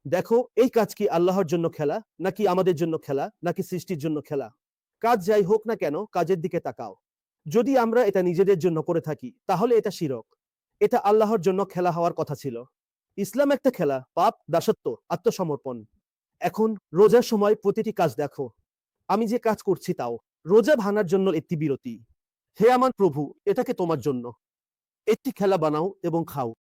দেখো এই কাজ কি আল্লাহর জন্য খেলা, নাকি আমাদের জন্য খেলা, নাকি সৃষ্টির জন্য খেলা? কাজ যাই হোক না কেন, কাজের দিকে তাকাও। যদি আমরা এটা নিজেদের জন্য করে থাকি, তাহলে এটা শিরক। এটা আল্লাহর জন্য খেলা হওয়ার কথা ছিল। ইসলাম একটা খেলা, পাপ, দাসত্ব, আত্মসমর্পণ। এখন রোজার সময় প্রতিটি কাজ দেখো। আমি যে কাজ করছি তাও রোজা ভাঙার জন্য একটি বিরতি। হে আমার প্রভু, এটাকে তোমার জন্য একটি খেলা বানাও এবং খাও।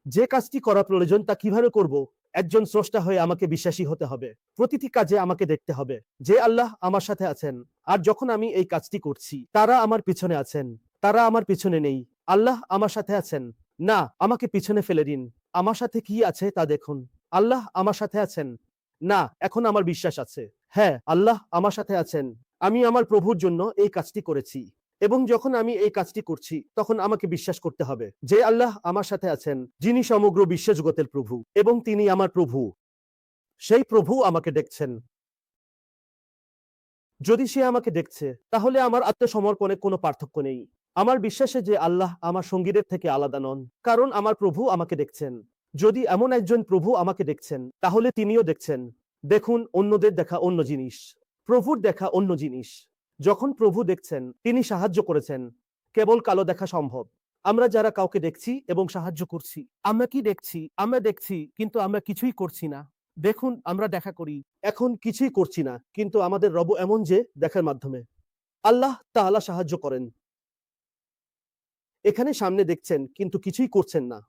যে কাজটি করা প্রয়োজন তা কিভাবে করব? একজন স্রষ্টা হয়ে আমাকে বিশ্বাসী হতে হবে। প্রতিটি কাজে আমাকে দেখতে হবে যে আল্লাহ আমার সাথে আছেন। আর যখন আমি এই কাজটি করছি, তারা আমার পিছনে আছেন। তারা আমার পিছনে নেই। আল্লাহ আমার সাথে আছেন। না, আমাকে পিছনে ফেলে দিন। আমার সাথে কি আছে তা দেখুন। আল্লাহ আমার সাথে আছেন। না, এখন আমার বিশ্বাস আছে। হ্যাঁ, আল্লাহ আমার সাথে আছেন। আমি আমার প্রভুর জন্য এই কাজটি করেছি। এবং যখন আমি এই কাজটি করছি, তখন আমাকে বিশ্বাস করতে হবে যে আল্লাহ আমার সাথে আছেন, যিনি সমগ্র বিশ্বজগতের প্রভু, এবং তিনি আমার প্রভু। সেই প্রভু আমাকে দেখছেন। যদি সে আমাকে দেখছে, তাহলে আমার আত্মসমর্পণে কোনো পার্থক্য নেই। আমার বিশ্বাসে যে আল্লাহ আমার সঙ্গীদের থেকে আলাদা নন, কারণ আমার প্রভু আমাকে দেখছেন। যদি এমন একজন প্রভু আমাকে দেখছেন, তাহলে তিনিও দেখছেন। দেখুন, অন্যদের দেখা অন্য জিনিস, প্রভুর দেখা অন্য জিনিস। যখন প্রভু দেখছেন, তিনি সাহায্য করেছেন। কেবল কালো দেখা সম্ভব। আমরা যারা কাউকে দেখছি এবং সাহায্য করছি, আমরা কি দেখছি? আমরা দেখছি, কিন্তু আমরা কিছুই করছি না। দেখুন, আমরা দেখা করি, এখন কিছুই করছি না, কিন্তু আমাদের রব এমন যে দেখার মাধ্যমে আল্লাহ তাআলা সাহায্য করেন। এখানে সামনে দেখছেন, কিন্তু কিছুই করছেন না।